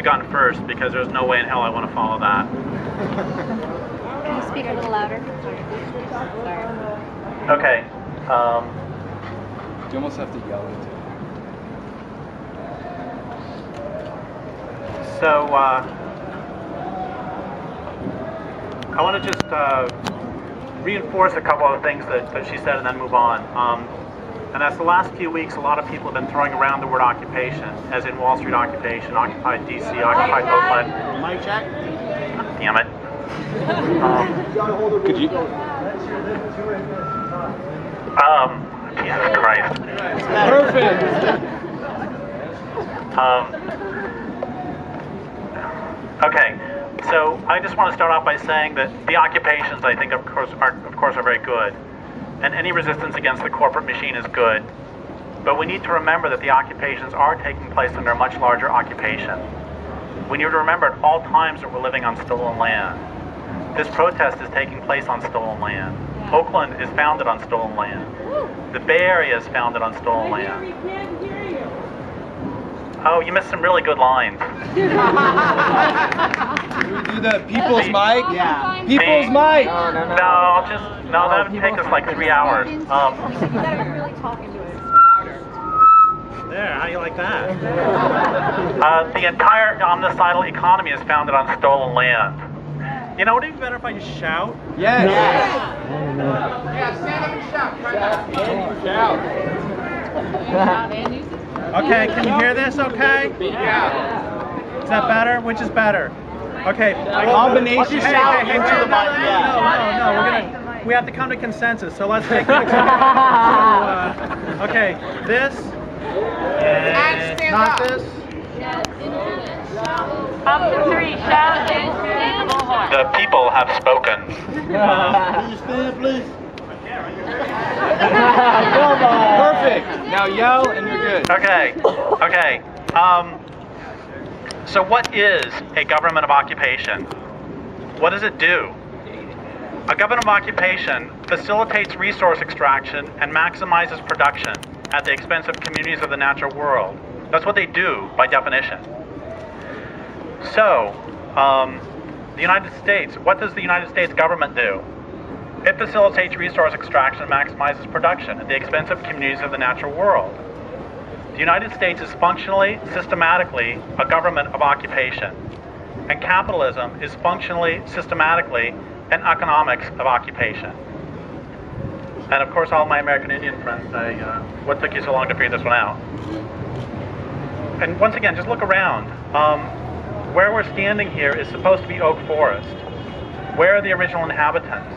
have gone first because there's no way in hell I want to follow that. Can you speak a little louder? Sorry. Okay. You almost have to yell into it. So, I want to just reinforce a couple of things that she said and then move on. And that's the last few weeks, a lot of people have been throwing around the word occupation, as in Wall Street occupation, occupied DC, occupied Oakland. Mic check. Damn it. Could you? Jesus Christ. Perfect. Okay, so I just want to start off by saying that the occupations, I think, of course, are very good, and any resistance against the corporate machine is good. But we need to remember that the occupations are taking place under a much larger occupation. We need to remember at all times that we're living on stolen land. This protest is taking place on stolen land. Oakland is founded on stolen land. The Bay Area is founded on stolen land. Oh, you missed some really good lines. Can we do the people's mic? Yeah. People's mic! No, that would take us like 3 hours. You gotta really talk into it. There, how do you like that? The entire omnicidal economy is founded on stolen land. You know, would it be better if I just shout? Yes! Yeah, stand up and shout. Shout! Okay, can you hear this okay? Yeah. Is that better? Which is better? Okay. Combination. Just shout into the mic. No, we have to come to consensus, so let's take the okay, this. And stand not up. this. Up to 3, shout in the bullhorn. The people have spoken. Can you stand, please? Perfect! Now yell and you're good. Okay. So what is a government of occupation? What does it do? A government of occupation facilitates resource extraction and maximizes production at the expense of communities of the natural world. That's what they do by definition. So, the United States, what does the United States government do? It facilitates resource extraction and maximizes production at the expense of communities of the natural world. The United States is functionally, systematically, a government of occupation. And capitalism is functionally, systematically, an economics of occupation. And of course, all my American Indian friends say, what took you so long to figure this one out? And once again, just look around. Where we're standing here is supposed to be oak forest. Where are the original inhabitants?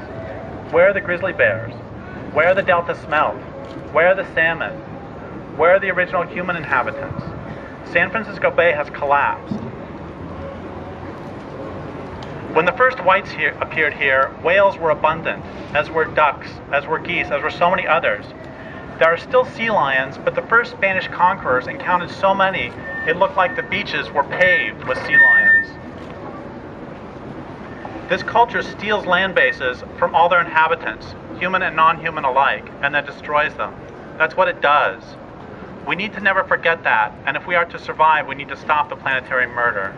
Where are the grizzly bears? Where are the delta smelt? Where are the salmon? Where are the original human inhabitants? San Francisco Bay has collapsed. When the first whites appeared here, whales were abundant, as were ducks, as were geese, as were so many others. There are still sea lions, but the first Spanish conquerors encountered so many, it looked like the beaches were paved with sea lions. This culture steals land bases from all their inhabitants, human and non-human alike, and then destroys them. That's what it does. We need to never forget that, and if we are to survive, we need to stop the planetary murder.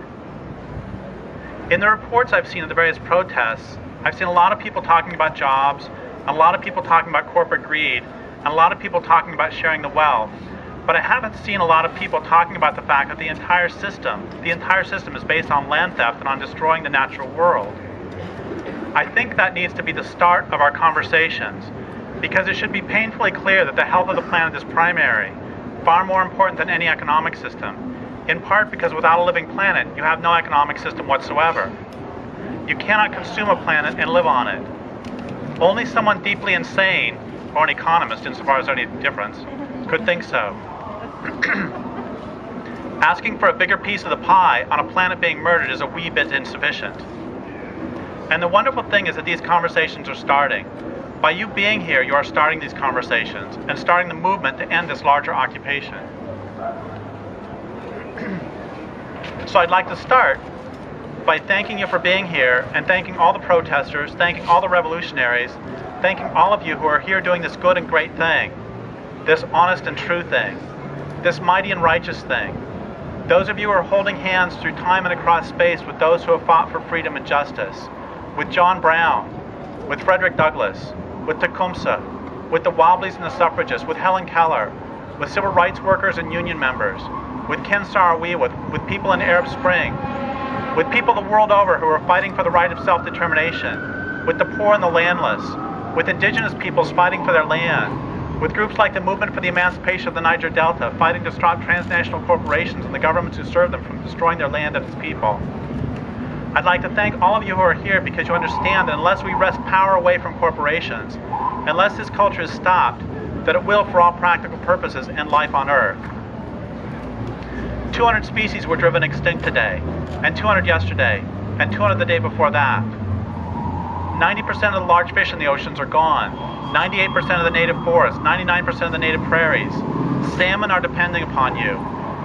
In the reports I've seen of the various protests, I've seen a lot of people talking about jobs, a lot of people talking about corporate greed, and a lot of people talking about sharing the wealth. But I haven't seen a lot of people talking about the fact that the entire system is based on land theft and on destroying the natural world. I think that needs to be the start of our conversations, because it should be painfully clear that the health of the planet is primary, far more important than any economic system, in part because without a living planet, you have no economic system whatsoever. You cannot consume a planet and live on it. Only someone deeply insane, or an economist insofar as there's any difference, could think so. Asking for a bigger piece of the pie on a planet being murdered is a wee bit insufficient. And the wonderful thing is that these conversations are starting. By you being here, you are starting these conversations and starting the movement to end this larger occupation. So I'd like to start by thanking you for being here and thanking all the protesters, thanking all the revolutionaries, thanking all of you who are here doing this good and great thing, this honest and true thing, this mighty and righteous thing. Those of you who are holding hands through time and across space with those who have fought for freedom and justice, with John Brown, with Frederick Douglass, with Tecumseh, with the Wobblies and the suffragists, with Helen Keller, with civil rights workers and union members, with Ken Saro-Wiwa, with people in Arab Spring, with people the world over who are fighting for the right of self-determination, with the poor and the landless, with indigenous peoples fighting for their land, with groups like the Movement for the Emancipation of the Niger Delta fighting to stop transnational corporations and the governments who serve them from destroying their land and its people. I'd like to thank all of you who are here because you understand that unless we wrest power away from corporations, unless this culture is stopped, that it will, for all practical purposes, end life on Earth. 200 species were driven extinct today, and 200 yesterday, and 200 the day before that. 90% of the large fish in the oceans are gone. 98% of the native forests, 99% of the native prairies. Salmon are depending upon you,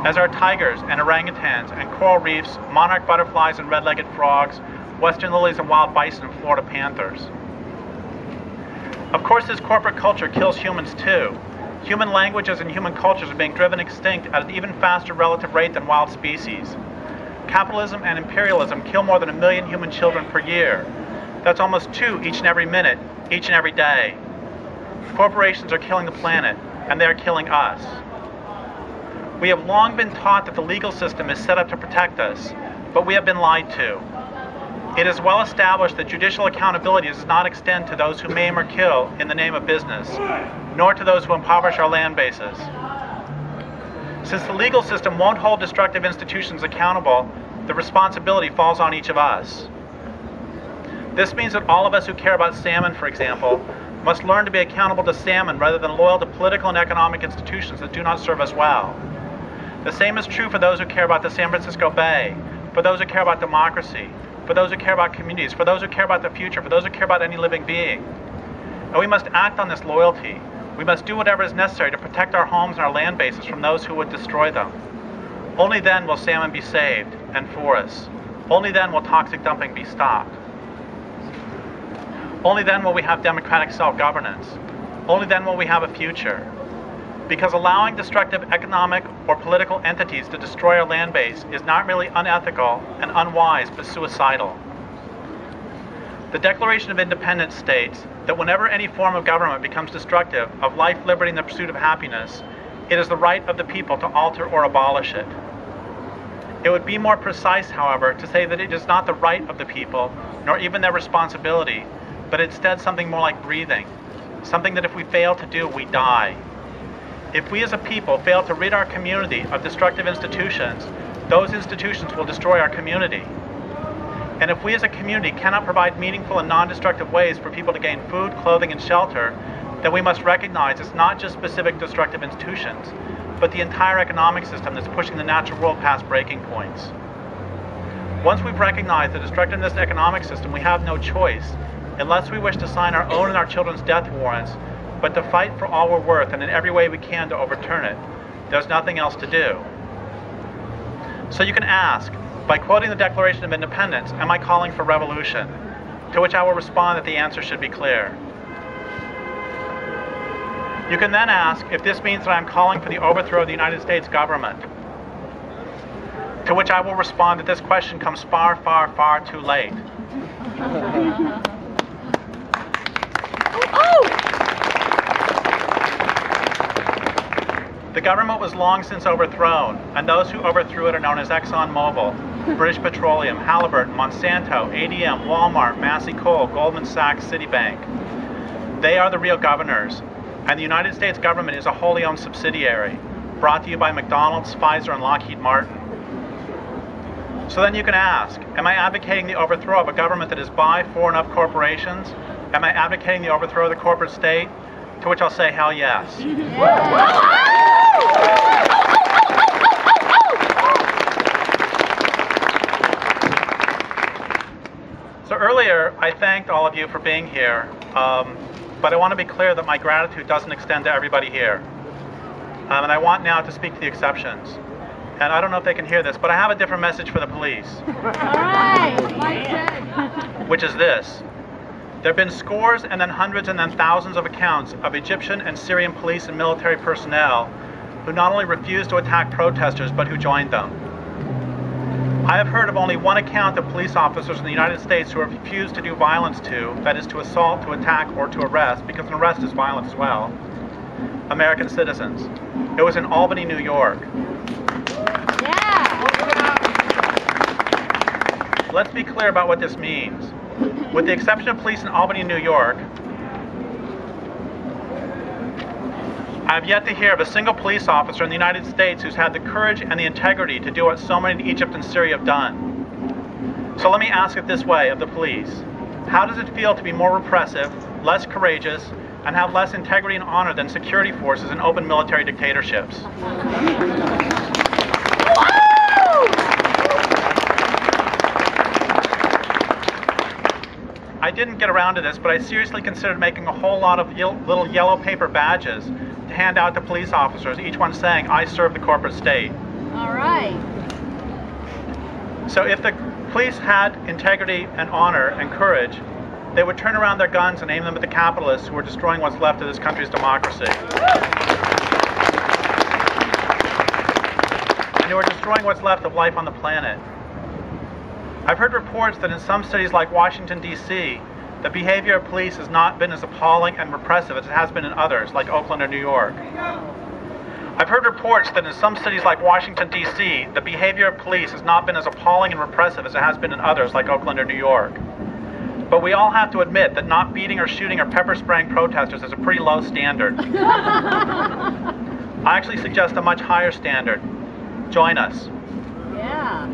as are tigers and orangutans and coral reefs, monarch butterflies and red-legged frogs, western lilies and wild bison and Florida panthers. Of course, this corporate culture kills humans too. Human languages and human cultures are being driven extinct at an even faster relative rate than wild species. Capitalism and imperialism kill more than 1 million human children per year. That's almost 2 each and every minute, each and every day. Corporations are killing the planet, and they are killing us. We have long been taught that the legal system is set up to protect us, but we have been lied to. It is well established that judicial accountability does not extend to those who maim or kill in the name of business, nor to those who impoverish our land bases. Since the legal system won't hold destructive institutions accountable, the responsibility falls on each of us. This means that all of us who care about salmon, for example, must learn to be accountable to salmon rather than loyal to political and economic institutions that do not serve us well. The same is true for those who care about the San Francisco Bay, for those who care about democracy, for those who care about communities, for those who care about the future, for those who care about any living being. And we must act on this loyalty. We must do whatever is necessary to protect our homes and our land bases from those who would destroy them. Only then will salmon be saved, and forests. Only then will toxic dumping be stopped. Only then will we have democratic self-governance. Only then will we have a future. Because allowing destructive economic or political entities to destroy our land base is not merely unethical and unwise, but suicidal. The Declaration of Independence states that whenever any form of government becomes destructive of life, liberty, and the pursuit of happiness, it is the right of the people to alter or abolish it. It would be more precise, however, to say that it is not the right of the people, nor even their responsibility, but instead something more like breathing, something that if we fail to do, we die. If we as a people fail to rid our community of destructive institutions, those institutions will destroy our community. And if we as a community cannot provide meaningful and non-destructive ways for people to gain food, clothing, and shelter, then we must recognize it's not just specific destructive institutions, but the entire economic system that's pushing the natural world past breaking points. Once we've recognized the destructiveness of the economic system, we have no choice, unless we wish to sign our own and our children's death warrants, but to fight for all we're worth and in every way we can to overturn it. There's nothing else to do. So you can ask, by quoting the Declaration of Independence, am I calling for revolution? To which I will respond that the answer should be clear. You can then ask if this means that I'm calling for the overthrow of the United States government. To which I will respond that this question comes far, far, far too late. The government was long since overthrown, and those who overthrew it are known as ExxonMobil, British Petroleum, Halliburton, Monsanto, ADM, Walmart, Massey Coal, Goldman Sachs, Citibank. They are the real governors, and the United States government is a wholly owned subsidiary, brought to you by McDonald's, Pfizer, and Lockheed Martin. So then you can ask, am I advocating the overthrow of a government that is by, for, and of corporations? Am I advocating the overthrow of the corporate state? To which I'll say, hell yes. So earlier, I thanked all of you for being here, but I want to be clear that my gratitude doesn't extend to everybody here. And I want now to speak to the exceptions. And I don't know if they can hear this, but I have a different message for the police. All right. Which is this. There have been scores and then hundreds and then thousands of accounts of Egyptian and Syrian police and military personnel who not only refused to attack protesters, but who joined them. I have heard of only one account of police officers in the United States who have refused to do violence to, that is to assault, to attack, or to arrest, because an arrest is violent as well, American citizens. It was in Albany, New York. Yeah. Let's be clear about what this means. With the exception of police in Albany, New York, I have yet to hear of a single police officer in the United States who's had the courage and the integrity to do what so many in Egypt and Syria have done. So let me ask it this way of the police. How does it feel to be more repressive, less courageous, and have less integrity and honor than security forces in open military dictatorships? I didn't get around to this, but I seriously considered making a whole lot of little yellow paper badges to hand out to police officers, each one saying, "I serve the corporate state." All right. So if the police had integrity and honor and courage, they would turn around their guns and aim them at the capitalists who are destroying what's left of this country's democracy. And who are destroying what's left of life on the planet. I've heard reports that in some cities like Washington, D.C., the behavior of police has not been as appalling and repressive as it has been in others, like Oakland or New York. I've heard reports that in some cities like Washington, D.C., the behavior of police has not been as appalling and repressive as it has been in others, like Oakland or New York. But we all have to admit that not beating or shooting or pepper spraying protesters is a pretty low standard. I actually suggest a much higher standard. Join us. Yeah.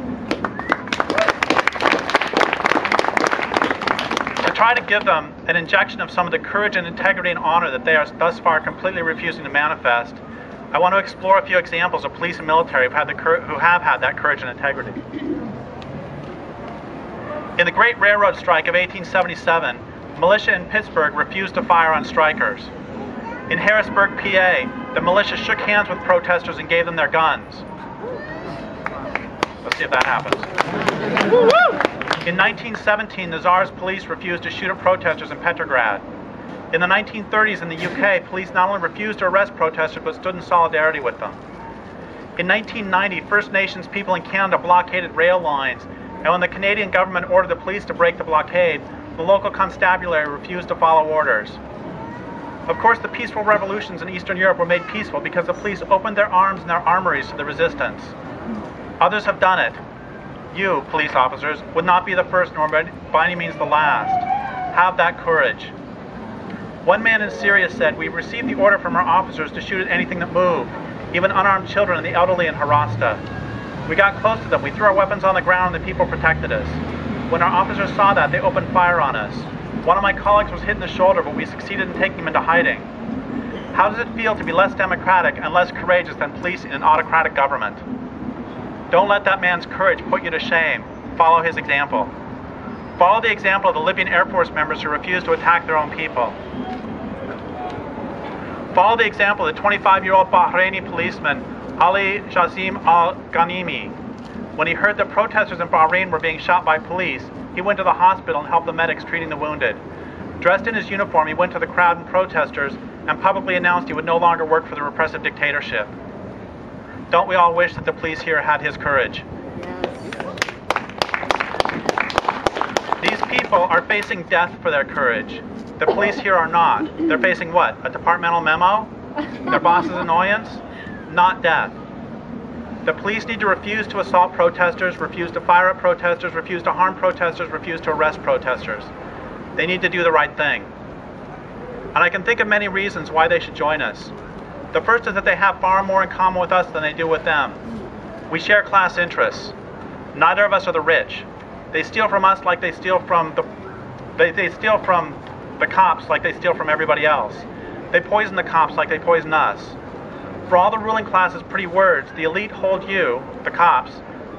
To try to give them an injection of some of the courage and integrity and honor that they are thus far completely refusing to manifest, I want to explore a few examples of police and military who have had that courage and integrity. In the Great Railroad Strike of 1877, militia in Pittsburgh refused to fire on strikers. In Harrisburg, PA, the militia shook hands with protesters and gave them their guns. Let's see if that happens. In 1917, the Tsar's police refused to shoot at protesters in Petrograd. In the 1930s in the UK, police not only refused to arrest protesters but stood in solidarity with them. In 1990, First Nations people in Canada blockaded rail lines, and when the Canadian government ordered the police to break the blockade, the local constabulary refused to follow orders. Of course, the peaceful revolutions in Eastern Europe were made peaceful because the police opened their arms and their armories to the resistance. Others have done it. You, police officers, would not be the first nor by any means the last. Have that courage. One man in Syria said, "We received the order from our officers to shoot at anything that moved, even unarmed children and the elderly in Harasta. We got close to them, we threw our weapons on the ground and the people protected us. When our officers saw that, they opened fire on us. One of my colleagues was hit in the shoulder, but we succeeded in taking him into hiding." How does it feel to be less democratic and less courageous than police in an autocratic government? Don't let that man's courage put you to shame. Follow his example. Follow the example of the Libyan Air Force members who refused to attack their own people. Follow the example of the 25-year-old Bahraini policeman Ali Jazim al-Ghanimi. When he heard that protesters in Bahrain were being shot by police, he went to the hospital and helped the medics treating the wounded. Dressed in his uniform, he went to the crowd and protesters and publicly announced he would no longer work for the repressive dictatorship. Don't we all wish that the police here had his courage? These people are facing death for their courage. The police here are not. They're facing what? A departmental memo? Their boss's annoyance? Not death. The police need to refuse to assault protesters, refuse to fire at protesters, refuse to harm protesters, refuse to arrest protesters. They need to do the right thing. And I can think of many reasons why they should join us. The first is that they have far more in common with us than they do with them. We share class interests. Neither of us are the rich. They steal from us like they steal from the cops like they steal from everybody else. They poison the cops like they poison us. For all the ruling class's pretty words, the elite hold you, the cops,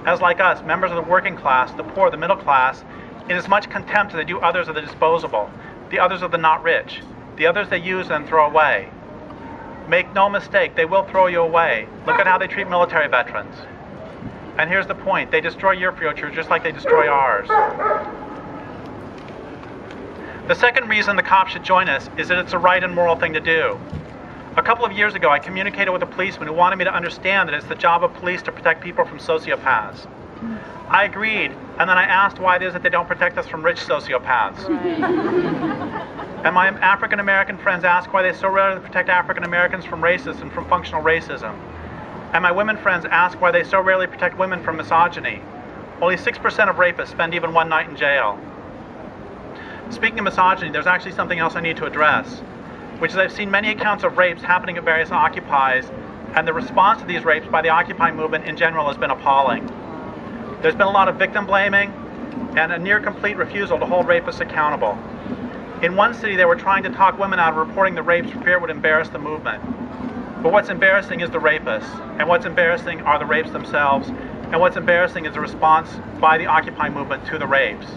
as like us, members of the working class, the poor, the middle class, in as much contempt as they do others of the disposable, the others of the not rich, the others they use and throw away. Make no mistake, they will throw you away. Look at how they treat military veterans. And here's the point, they destroy your future just like they destroy ours. The second reason the cops should join us is that it's a right and moral thing to do. A couple of years ago, I communicated with a policeman who wanted me to understand that it's the job of police to protect people from sociopaths. I agreed, and then I asked why it is that they don't protect us from rich sociopaths. And my African American friends asked why they so rarely protect African Americans from racists and from functional racism. And my women friends ask why they so rarely protect women from misogyny. Only 6% of rapists spend even one night in jail. Speaking of misogyny, there's actually something else I need to address, which is I've seen many accounts of rapes happening at various Occupies, and the response to these rapes by the Occupy movement in general has been appalling. There's been a lot of victim blaming and a near complete refusal to hold rapists accountable. In one city, they were trying to talk women out of reporting the rapes for fear it would embarrass the movement. But what's embarrassing is the rapists, and what's embarrassing are the rapes themselves, and what's embarrassing is the response by the Occupy movement to the rapes.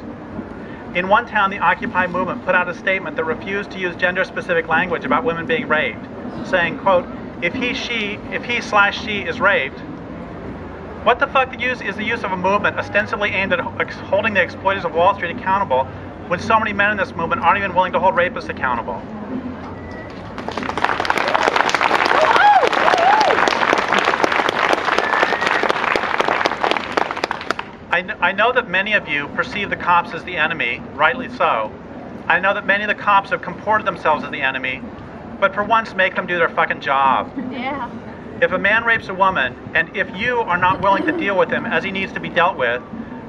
In one town, the Occupy movement put out a statement that refused to use gender-specific language about women being raped, saying, quote, if he/she is raped, what the fuck is the use of a movement ostensibly aimed at holding the exploiters of Wall Street accountable when so many men in this movement aren't even willing to hold rapists accountable? I know that many of you perceive the cops as the enemy, rightly so. I know that many of the cops have comported themselves as the enemy, but for once make them do their fucking job. Yeah. If a man rapes a woman, and if you are not willing to deal with him as he needs to be dealt with,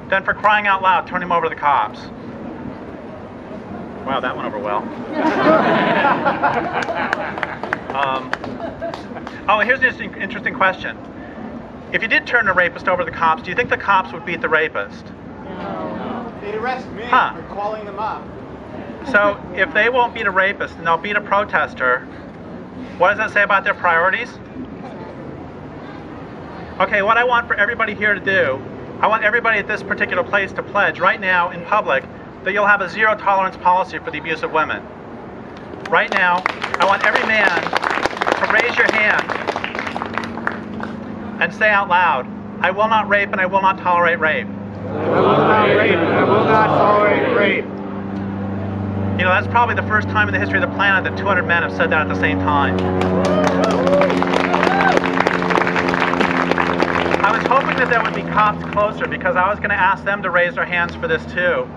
then for crying out loud, turn him over to the cops. Wow, that went over well. Oh, here's an interesting question. If you did turn a rapist over to the cops, do you think the cops would beat the rapist? No. They'd arrest me Huh. for calling them up. So if they won't beat a rapist and they'll beat a protester, what does that say about their priorities? Okay, what I want for everybody here to do, I want everybody at this particular place to pledge right now in public that you'll have a zero tolerance policy for the abuse of women. Right now, I want every man to raise your hand and say out loud, I will not rape and I will not tolerate rape. I will not rape and I will not tolerate rape. You know, that's probably the first time in the history of the planet that 200 men have said that at the same time. I was hoping that there would be cops closer because I was going to ask them to raise their hands for this too,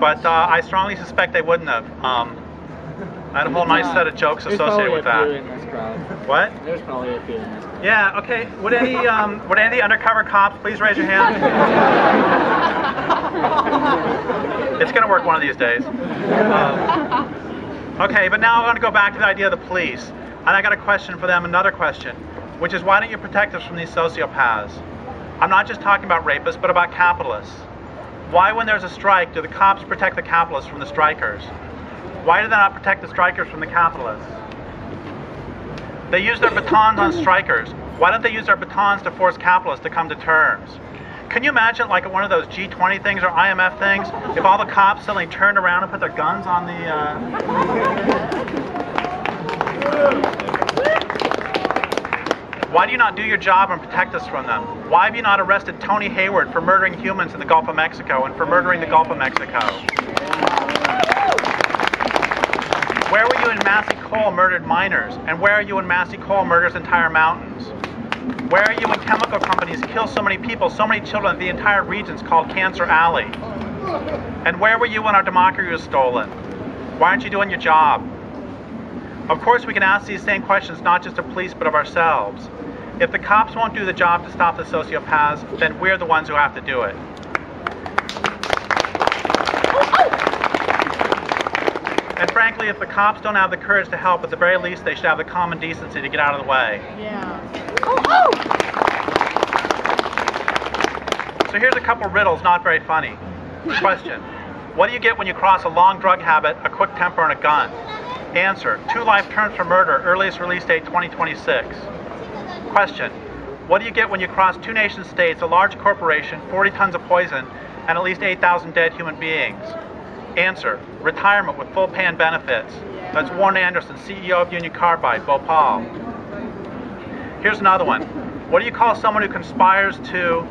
but I strongly suspect they wouldn't have. I had a whole nice set of jokes associated with that. What? There's probably a few in this crowd. Yeah, okay. Would any of the undercover cops please raise your hand? It's going to work one of these days. Okay, but now I want to go back to the idea of the police. And I got a question for them, another question, which is why don't you protect us from these sociopaths? I'm not just talking about rapists, but about capitalists. Why, when there's a strike, do the cops protect the capitalists from the strikers? Why do they not protect the strikers from the capitalists? They use their batons on strikers. Why don't they use their batons to force capitalists to come to terms? Can you imagine, like at one of those G20 things or IMF things, if all the cops suddenly turned around and put their guns on the... Why do you not do your job and protect us from them? Why have you not arrested Tony Hayward for murdering humans in the Gulf of Mexico and for murdering the Gulf of Mexico? Where were you when Massey Coal murdered miners? And where are you when Massey Coal murders entire mountains? Where are you when chemical companies kill so many people, so many children, that the entire region's called Cancer Alley? And where were you when our democracy was stolen? Why aren't you doing your job? Of course, we can ask these same questions not just of police, but of ourselves. If the cops won't do the job to stop the sociopaths, then we're the ones who have to do it. And frankly, if the cops don't have the courage to help, at the very least, they should have the common decency to get out of the way. Yeah. So here's a couple riddles, not very funny. Question: what do you get when you cross a long drug habit, a quick temper, and a gun? Answer: 2 life terms for murder, earliest release date 2026. Question: what do you get when you cross 2 nation states, a large corporation, 40 tons of poison, and at least 8,000 dead human beings? Answer: retirement with full pay and benefits. That's Warren Anderson, CEO of Union Carbide, Bhopal. Here's another one. What do you call someone who conspires to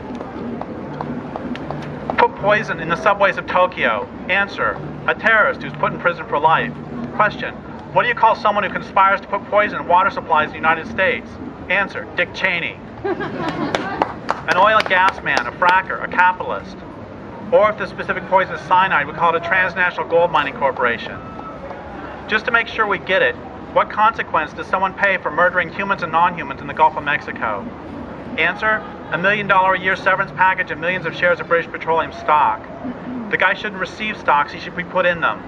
put poison in the subways of Tokyo? Answer: a terrorist who's put in prison for life. Question: what do you call someone who conspires to put poison in water supplies in the United States? Answer: Dick Cheney. And an oil and gas man, a fracker, a capitalist. Or if the specific poison is cyanide, we call it a transnational gold mining corporation. Just to make sure we get it, what consequence does someone pay for murdering humans and non-humans in the Gulf of Mexico? Answer, $1 million a year severance package and millions of shares of British Petroleum stock. The guy shouldn't receive stocks, he should be put in them.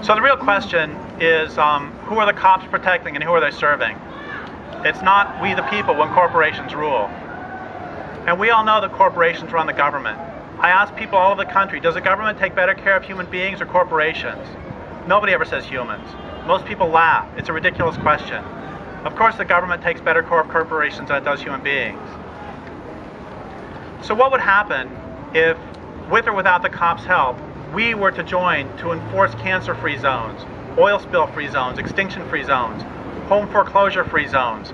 So the real question is, who are the cops protecting and who are they serving? It's not we the people when corporations rule. And we all know that corporations run the government. I ask people all over the country, does the government take better care of human beings or corporations? Nobody ever says humans. Most people laugh. It's a ridiculous question. Of course the government takes better care of corporations than it does human beings. So what would happen if, with or without the cops' help, we were to join to enforce cancer-free zones, oil spill-free zones, extinction-free zones, home foreclosure-free zones?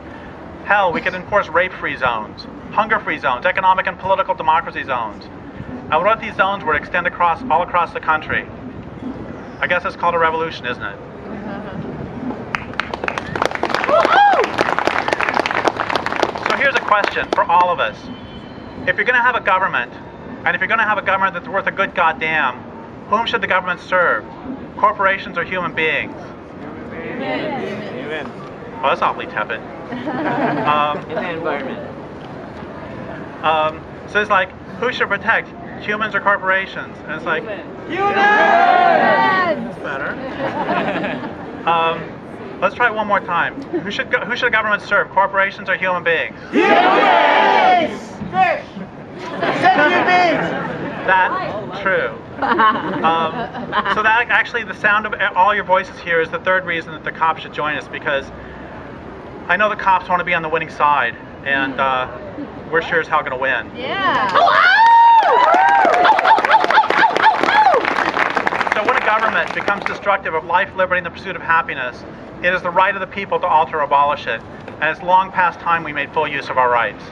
Hell, we could enforce rape-free zones, hunger-free zones, economic and political democracy zones. And what if these zones were to extend all across the country? I guess it's called a revolution, isn't it? So here's a question for all of us. If you're going to have a government, and if you're going to have a government that's worth a good goddamn, whom should the government serve? Corporations or human beings? Amen. Oh, that's awfully tepid. In the environment. So it's like, who should protect? Humans or corporations? And it's like, Humans! better. Let's try it one more time. Who should the government serve? Corporations or human beings? Humans! Fish! Human beings! That's true. So that actually, the sound of all your voices here is the third reason that the cops should join us, because I know the cops want to be on the winning side, and we're sure as hell going to win. Yeah. So when a government becomes destructive of life, liberty, and the pursuit of happiness, it is the right of the people to alter or abolish it. And it's long past time we made full use of our rights.